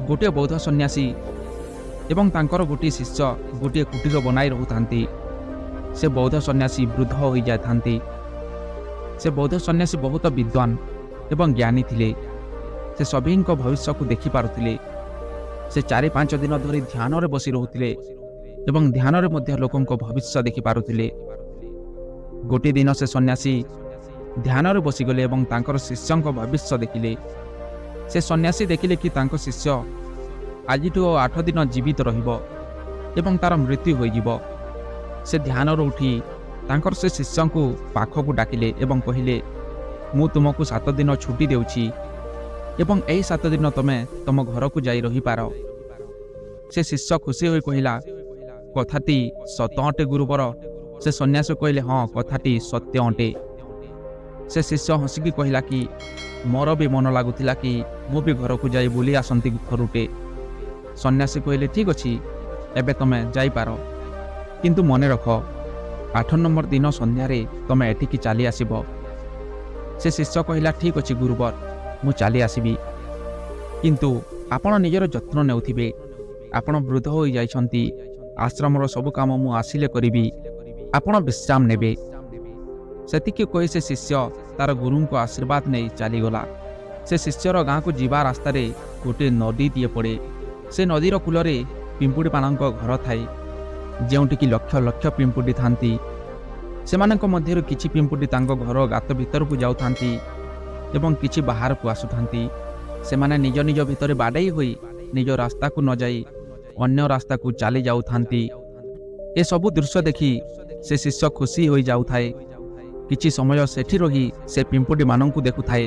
ଗୋଟିଏ ବୌଦ୍ଧ ସନ୍ନ୍ୟାସୀ ଏବଂ ତାଙ୍କର ଗୋଟିଏ ଶିଷ୍ୟ ଗୋଟିଏ କୁଟୀର ବନାଇ ରହୁଥାନ୍ତି। ସେ ବୌଦ୍ଧ ସନ୍ନ୍ୟାସୀ ବୃଦ୍ଧ ହୋଇଯାଇଥାନ୍ତି। ସେ ବୌଦ୍ଧ ସନ୍ନ୍ୟାସୀ ବହୁତ ବିଦ୍ୱାନ ଏବଂ ଜ୍ଞାନୀ ଥିଲେ। ସେ ସଭିଙ୍କ ଭବିଷ୍ୟକୁ ଦେଖିପାରୁଥିଲେ। ସେ 4-5 ଦିନ ଧରି ଧ୍ୟାନରେ ବସି ରହୁଥିଲେ ଏବଂ ଧ୍ୟାନରେ ମଧ୍ୟ ଲୋକଙ୍କ ଭବିଷ୍ୟ ଦେଖିପାରୁଥିଲେ। ଗୋଟିଏ ଦିନ ସେ ସନ୍ନ୍ୟାସୀ ଧ୍ୟାନରେ ବସିଗଲେ ଏବଂ ତାଙ୍କର ଶିଷ୍ୟଙ୍କ ଭବିଷ୍ୟ ଦେଖିଲେ। ସେ ସନ୍ନ୍ୟାସୀ ଦେଖିଲେ କି ତାଙ୍କ ଶିଷ୍ୟ ଆଜିଠୁ 8 ଦିନ ଜୀବିତ ରହିବ ଏବଂ ତାର ମୃତ୍ୟୁ ହୋଇଯିବ। ସେ ଧ୍ୟାନରୁ ଉଠି ତାଙ୍କର ସେ ଶିଷ୍ୟଙ୍କୁ ପାଖକୁ ଡାକିଲେ ଏବଂ କହିଲେ, ମୁଁ ତୁମକୁ 7 ଦିନ ଛୁଟି ଦେଉଛି ଏବଂ ଏହି 7 ଦିନ ତୁମେ ତୁମ ଘରକୁ ଯାଇ ରହିପାର। ସେ ଶିଷ୍ୟ ଖୁସି ହୋଇ କହିଲା, କଥାଟି ସତ ଅଟେ ଗୁରୁବର। ସେ ସନ୍ନ୍ୟାସୀ କହିଲେ, ହଁ, କଥାଟି ସତ୍ୟ ଅଟେ। ସେ ଶିଷ୍ୟ ହସିକି କହିଲା କି ମୋର ବି ମନ ଲାଗୁଥିଲା କି ମୁଁ ବି ଘରକୁ ଯାଇ ବୁଲି ଆସନ୍ତି ଥରୁଟେ। ସନ୍ନ୍ୟାସୀ କହିଲେ, ଠିକ୍ ଅଛି, ଏବେ ତୁମେ ଯାଇପାର, କିନ୍ତୁ ମନେ ରଖ 8 ନମ୍ବର ଦିନ ସନ୍ଧ୍ୟାରେ ତୁମେ ଏଠିକି ଚାଲି ଆସିବ। ସେ ଶିଷ୍ୟ କହିଲା, ଠିକ୍ ଅଛି ଗୁରୁବର, ମୁଁ ଚାଲି ଆସିବି, କିନ୍ତୁ ଆପଣ ନିଜର ଯତ୍ନ ନେଉଥିବେ। ଆପଣ ବୃଦ୍ଧ ହୋଇଯାଇଛନ୍ତି। ଆଶ୍ରମର ସବୁ କାମ ମୁଁ ଆସିଲେ କରିବି, ଆପଣ ବିଶ୍ରାମ ନେବେ। ସେତିକି କହି ସେ ଶିଷ୍ୟ ତାର ଗୁରୁଙ୍କ ଆଶୀର୍ବାଦ ନେଇ ଚାଲିଗଲା। ସେ ଶିଷ୍ୟର ଗାଁକୁ ଯିବା ରାସ୍ତାରେ ଗୋଟିଏ ନଦୀଟିଏ ପଡ଼େ। ସେ ନଦୀର କୂଳରେ ପିମ୍ପୁଡ଼ିମାନଙ୍କ ଘର ଥାଏ, ଯେଉଁଠିକି ଲକ୍ଷ ଲକ୍ଷ ପିମ୍ପୁଡ଼ି ଥାନ୍ତି। ସେମାନଙ୍କ ମଧ୍ୟରୁ କିଛି ପିମ୍ପୁଡ଼ି ତାଙ୍କ ଘର ଗାତ ଭିତରକୁ ଯାଉଥାନ୍ତି ଏବଂ କିଛି ବାହାରକୁ ଆସୁଥାନ୍ତି। ସେମାନେ ନିଜ ନିଜ ଭିତରେ ବାଡ଼େଇ ହୋଇ ନିଜ ରାସ୍ତାକୁ ନ ଯାଇ ଅନ୍ୟ ରାସ୍ତାକୁ ଚାଲି ଯାଉଥାନ୍ତି। ଏସବୁ ଦୃଶ୍ୟ ଦେଖି ସେ ଶିଷ୍ୟ ଖୁସି ହୋଇଯାଉଥାଏ। କିଛି ସମୟ ସେଠି ରହି ସେ ପିମ୍ପୁଡ଼ିମାନଙ୍କୁ ଦେଖୁଥାଏ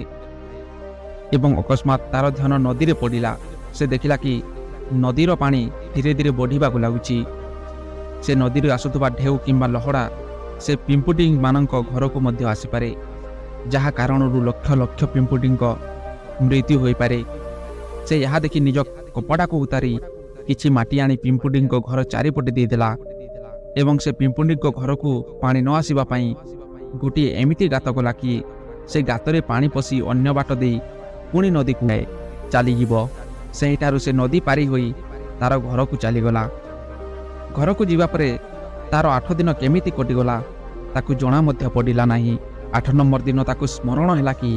ଏବଂ ଅକସ୍ମାତ୍ ତାର ଧ୍ୟାନ ନଦୀରେ ପଡ଼ିଲା। ସେ ଦେଖିଲା କି ନଦୀର ପାଣି ଧୀରେ ଧୀରେ ବଢ଼ିବାକୁ ଲାଗୁଛି। ସେ ନଦୀରେ ଆସୁଥିବା ଢେଉ କିମ୍ବା ଲହଡ଼ା ସେ ପିମ୍ପୁଡ଼ିମାନଙ୍କ ଘରକୁ ମଧ୍ୟ ଆସିପାରେ, ଯାହା କାରଣରୁ ଲକ୍ଷ ଲକ୍ଷ ପିମ୍ପୁଡ଼ିଙ୍କ ମୃତ୍ୟୁ ହୋଇପାରେ। ସେ ଏହା ଦେଖି ନିଜ କପଡ଼ାକୁ ଉତାରି କିଛି ମାଟି ଆଣି ପିମ୍ପୁଡ଼ିଙ୍କ ଘର ଚାରିପଟେ ଦେଇଦେଲା ଏବଂ ସେ ପିମ୍ପୁଡ଼ିଙ୍କ ଘରକୁ ପାଣି ନ ଆସିବା ପାଇଁ ଗୋଟିଏ ଏମିତି ଗାତ କଲା କି ସେ ଗାତରେ ପାଣି ପଶି ଅନ୍ୟ ବାଟ ଦେଇ ପୁଣି ନଦୀକୁ ଚାଲିଯିବ। ସେହିଠାରୁ ସେ ନଦୀ ପାରି ହୋଇ ତାର ଘରକୁ ଚାଲିଗଲା। ଘରକୁ ଯିବା ପରେ ତାର 8 ଦିନ କେମିତି କଟିଗଲା ତାକୁ ଜଣା ମଧ୍ୟ ପଡ଼ିଲା ନାହିଁ। 8 ନମ୍ବର ଦିନ ତାକୁ ସ୍ମରଣ ହେଲା କି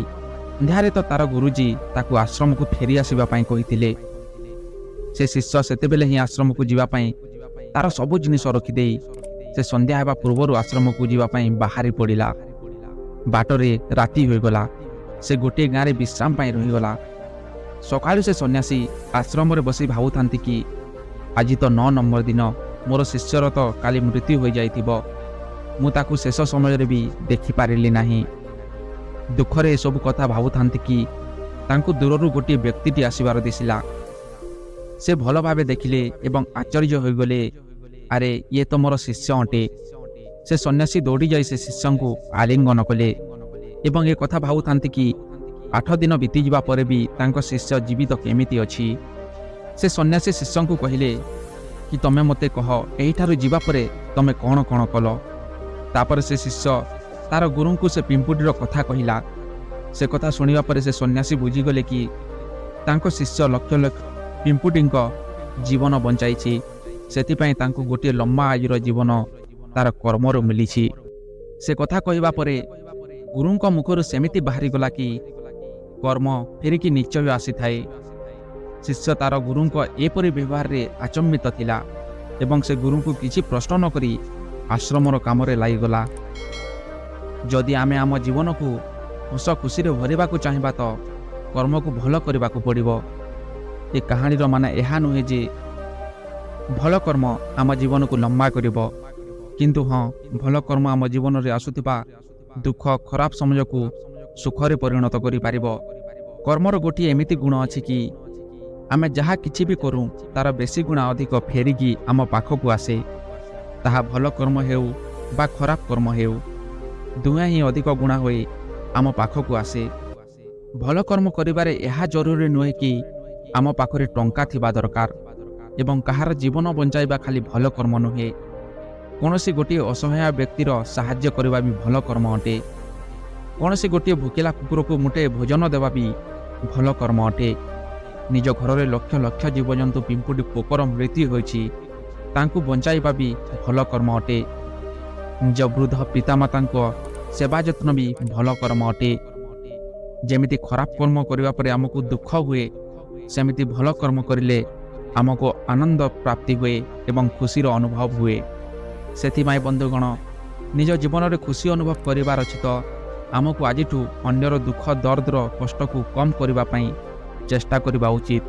ସନ୍ଧ୍ୟାରେ ତ ତାର ଗୁରୁଜୀ ତାକୁ ଆଶ୍ରମକୁ ଫେରି ଆସିବା ପାଇଁ କହିଥିଲେ। ସେ ଶିଷ୍ୟ ସେତେବେଳେ ହିଁ ଆଶ୍ରମକୁ ଯିବା ପାଇଁ ତାର ସବୁ ଜିନିଷ ରଖିଦେଇ ସେ ସନ୍ଧ୍ୟା ହେବା ପୂର୍ବରୁ ଆଶ୍ରମକୁ ଯିବା ପାଇଁ ବାହାରି ପଡ଼ିଲା। ବାଟରେ ରାତି ହୋଇଗଲା। ସେ ଗୋଟିଏ ଗାଁରେ ବିଶ୍ରାମ ପାଇଁ ରହିଗଲା। ସକାଳୁ ସେ ସନ୍ନ୍ୟାସୀ ଆଶ୍ରମରେ ବସି ଭାବୁଥାନ୍ତି କି ଆଜି ତ 9 ନମ୍ବର ଦିନ, ମୋର ଶିଷ୍ୟର ତ କାଲି ମୃତ୍ୟୁ ହୋଇଯାଇଥିବ। ମୁଁ ତାକୁ ଶେଷ ସମୟରେ ବି ଦେଖିପାରିଲି ନାହିଁ। ଦୁଃଖରେ ଏସବୁ କଥା ଭାବୁଥାନ୍ତି କି ତାଙ୍କୁ ଦୂରରୁ ଗୋଟିଏ ବ୍ୟକ୍ତିଟି ଆସିବାର ଦିଶିଲା। ସେ ଭଲ ଭାବେ ଦେଖିଲେ ଏବଂ ଆଶ୍ଚର୍ଯ୍ୟ ହୋଇଗଲେ, ଆରେ ଇଏ ତ ମୋର ଶିଷ୍ୟ ଅଟେ। ସେ ସନ୍ନ୍ୟାସୀ ଦୌଡ଼ି ଯାଇ ସେ ଶିଷ୍ୟଙ୍କୁ ଆଲିଙ୍ଗନ କଲେ ଏବଂ ଏ କଥା ଭାବୁଥାନ୍ତି କି 8 ଦିନ ବିତିଯିବା ପରେ ବି ତାଙ୍କ ଶିଷ୍ୟ ଜୀବିତ କେମିତି ଅଛି। ସେ ସନ୍ନ୍ୟାସୀ ଶିଷ୍ୟଙ୍କୁ କହିଲେ କି ତମେ ମୋତେ କହ, ଏହିଠାରୁ ଯିବା ପରେ ତମେ କ'ଣ କ'ଣ କଲ। ତାପରେ ସେ ଶିଷ୍ୟ ତାର ଗୁରୁଙ୍କୁ ସେ ପିମ୍ପୁଡ଼ିର କଥା କହିଲା। ସେ କଥା ଶୁଣିବା ପରେ ସେ ସନ୍ନ୍ୟାସୀ ବୁଝିଗଲେ କି ତାଙ୍କ ଶିଷ୍ୟ ଲକ୍ଷ ଲକ୍ଷ ପିମ୍ପୁଡ଼ିଙ୍କ ଜୀବନ ବଞ୍ଚାଇଛି। ସେଥିପାଇଁ ତାଙ୍କୁ ଗୋଟିଏ ଲମ୍ବା ଆୟୁର ଜୀବନ ତାର କର୍ମରୁ ମିଳିଛି। ସେ କଥା କହିବା ପରେ ଗୁରୁଙ୍କ ମୁଖରୁ ସେମିତି ବାହାରିଗଲା କି କର୍ମ ଫେରିକି ନିଶ୍ଚୟ ଆସିଥାଏ। ଶିଷ୍ୟ ତାର ଗୁରୁଙ୍କ ଏପରି ବ୍ୟବହାରରେ ଆଚମ୍ବିତ ଥିଲା ଏବଂ ସେ ଗୁରୁଙ୍କୁ କିଛି ପ୍ରଶ୍ନ ନ କରି ଆଶ୍ରମର କାମରେ ଲାଗିଗଲା। ଯଦି ଆମେ ଆମ ଜୀବନକୁ ହସ ଖୁସିରେ ଭରିବାକୁ ଚାହିଁବା ତ କର୍ମକୁ ଭଲ କରିବାକୁ ପଡ଼ିବ। ଏ କାହାଣୀର ମାନେ ଏହା ନୁହେଁ ଯେ ଭଲ କର୍ମ ଆମ ଜୀବନକୁ ଲମ୍ବା କରିବ, କିନ୍ତୁ ହଁ, ଭଲ କର୍ମ ଆମ ଜୀବନରେ ଆସୁଥିବା ଦୁଃଖ ଖରାପ ସମୟକୁ ସୁଖରେ ପରିଣତ କରିପାରିବ। କର୍ମର ଗୋଟିଏ ଏମିତି ଗୁଣ ଅଛି କି ଆମେ ଯାହା କିଛି ବି କରୁ ତାର ବେଶୀ ଗୁଣା ଅଧିକ ଫେରିକି ଆମ ପାଖକୁ ଆସେ। ତାହା ଭଲ କର୍ମ ହେଉ ବା ଖରାପ କର୍ମ ହେଉ, ଦୁହେଁ ହିଁ ଅଧିକ ଗୁଣା ହୋଇ ଆମ ପାଖକୁ ଆସେ। ଭଲ କର୍ମ କରିବାରେ ଏହା ଜରୁରୀ ନୁହେଁ କି ଆମ ପାଖରେ ଟଙ୍କା ଥିବା ଦରକାର ଏବଂ କାହାର ଜୀବନ ବଞ୍ଚାଇବା ଖାଲି ଭଲ କର୍ମ ନୁହେଁ। କୌଣସି ଗୋଟିଏ ଅସହାୟ ବ୍ୟକ୍ତିର ସାହାଯ୍ୟ କରିବା ବି ଭଲ କର୍ମ ଅଟେ। କୌଣସି ଗୋଟିଏ ଭୋକିଲା କୁକୁରକୁ ମୁଠେ ଭୋଜନ ଦେବା ବି ଭଲ କର୍ମ ଅଟେ। ନିଜ ଘରରେ ଲକ୍ଷ ଲକ୍ଷ ଜୀବଜନ୍ତୁ ପିମ୍ପୁଡ଼ି ପୋକର ମୃତ୍ୟୁ ହୋଇଛି, ତାଙ୍କୁ ବଞ୍ଚାଇବା ବି ଭଲ କର୍ମ ଅଟେ। ନିଜ ବୃଦ୍ଧ ପିତାମାତାଙ୍କ ସେବା ଯତ୍ନ ବି ଭଲ କର୍ମ ଅଟେ। ଯେମିତି ଖରାପ କର୍ମ କରିବା ପରେ ଆମକୁ ଦୁଃଖ ହୁଏ, ସେମିତି ଭଲ କର୍ମ କରିଲେ ଆମକୁ ଆନନ୍ଦ ପ୍ରାପ୍ତି ହୁଏ ଏବଂ ଖୁସିର ଅନୁଭବ ହୁଏ। ସେଥିପାଇଁ ବନ୍ଧୁଗଣ, ନିଜ ଜୀବନରେ ଖୁସି ଅନୁଭବ କରିବାର ଅଛି ତ ଆମକୁ ଆଜିଠୁ ଅନ୍ୟର ଦୁଃଖ ଦର୍ଦର କଷ୍ଟକୁ କମ୍ କରିବା ପାଇଁ ଚେଷ୍ଟା କରିବା ଉଚିତ।